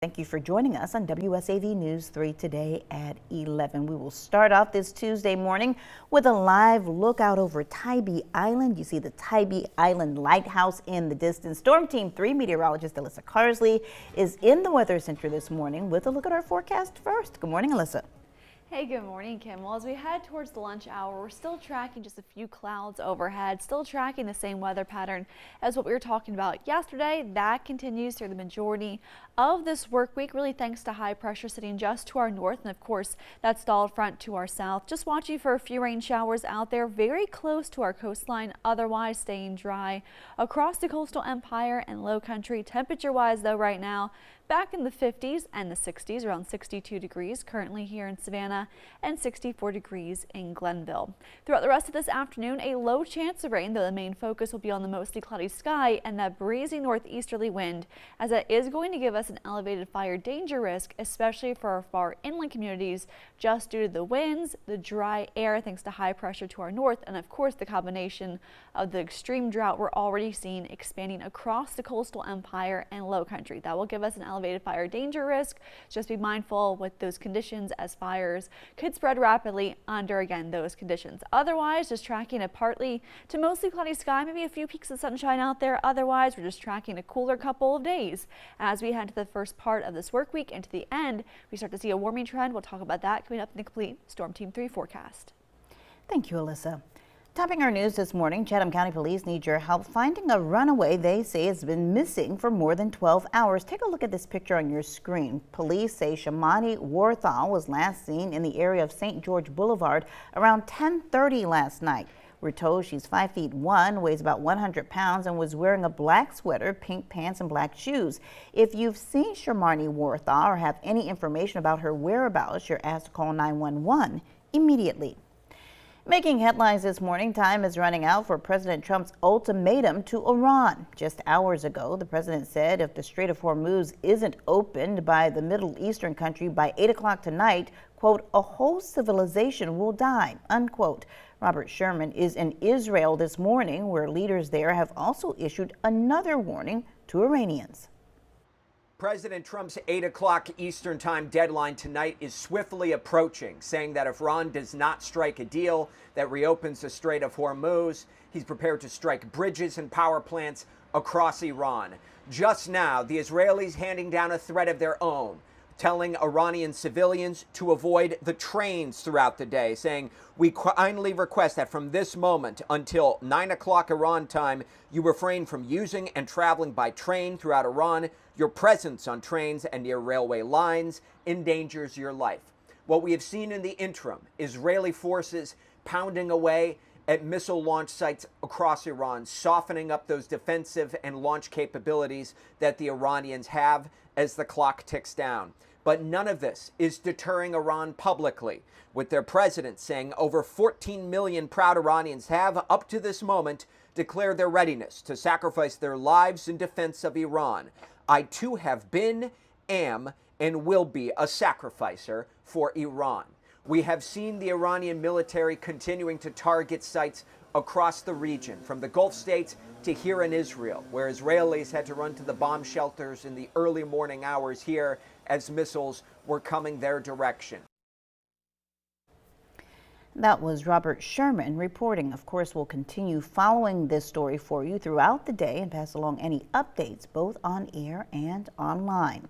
Thank you for joining us on WSAV News 3 today at 11. We will start off this Tuesday morning with a live look out over Tybee Island. You see the Tybee Island Lighthouse in the distance. Storm Team 3 meteorologist Alyssa Carsley is in the Weather Center this morning with a look at our forecast first. Good morning, Alyssa. Hey, good morning, Kim. Well, as we head towards the lunch hour, we're still tracking just a few clouds overhead, still tracking the same weather pattern as what we were talking about yesterday. That continues through the majority of this work week, really thanks to high pressure sitting just to our north, and of course that stalled front to our south. Just watching for a few rain showers out there very close to our coastline, otherwise staying dry across the coastal empire and low country. Temperature wise though, right now back in the 50s and the 60s, around 62 degrees currently here in Savannah and 64 degrees in Glenville. Throughout the rest of this afternoon, a low chance of rain, though the main focus will be on the mostly cloudy sky and that breezy northeasterly wind, as that is going to give us an elevated fire danger risk, especially for our far inland communities, just due to the winds, the dry air thanks to high pressure to our north, and of course the combination of the extreme drought we're already seeing expanding across the coastal empire and low country. That will give us an elevated fire danger risk. Just be mindful with those conditions, as fires could spread rapidly under, again, those conditions. Otherwise, just tracking a partly to mostly cloudy sky, maybe a few peaks of sunshine out there. Otherwise, we're just tracking a cooler couple of days. As we head to the first part of this work week and to the end, we start to see a warming trend. We'll talk about that coming up in the complete Storm Team 3 forecast. Thank you, Alyssa. Topping our news this morning, Chatham County Police need your help finding a runaway they say has been missing for more than 12 hours. Take a look at this picture on your screen. Police say Shamani Warthal was last seen in the area of St. George Boulevard around 10:30 last night. We're told she's 5'1", weighs about 100 pounds, and was wearing a black sweater, pink pants, and black shoes. If you've seen Shamani Warthal or have any information about her whereabouts, you're asked to call 911 immediately. Making headlines this morning, time is running out for President Trump's ultimatum to Iran. Just hours ago, the president said if the Strait of Hormuz isn't opened by the Middle Eastern country by 8 o'clock tonight, quote, a whole civilization will die, unquote. Robert Sherman is in Israel this morning, where leaders there have also issued another warning to Iranians. President Trump's 8 o'clock Eastern Time deadline tonight is swiftly approaching, saying that if Iran does not strike a deal that reopens the Strait of Hormuz, he's prepared to strike bridges and power plants across Iran. Just now, the Israelis handing down a threat of their own, telling Iranian civilians to avoid the trains throughout the day, saying, we kindly request that from this moment until 9 o'clock Iran time, you refrain from using and traveling by train throughout Iran. Your presence on trains and near railway lines endangers your life. What we have seen in the interim, Israeli forces pounding away at missile launch sites across Iran, softening up those defensive and launch capabilities that the Iranians have as the clock ticks down. But none of this is deterring Iran publicly, with their president saying over 14 million proud Iranians have, up to this moment, declared their readiness to sacrifice their lives in defense of Iran. I too have been, am, and will be a sacrificer for Iran. We have seen the Iranian military continuing to target sites across the region, from the Gulf states to here in Israel, where Israelis had to run to the bomb shelters in the early morning hours here as missiles were coming their direction. That was Robert Sherman reporting. Of course, we'll continue following this story for you throughout the day and pass along any updates both on air and online.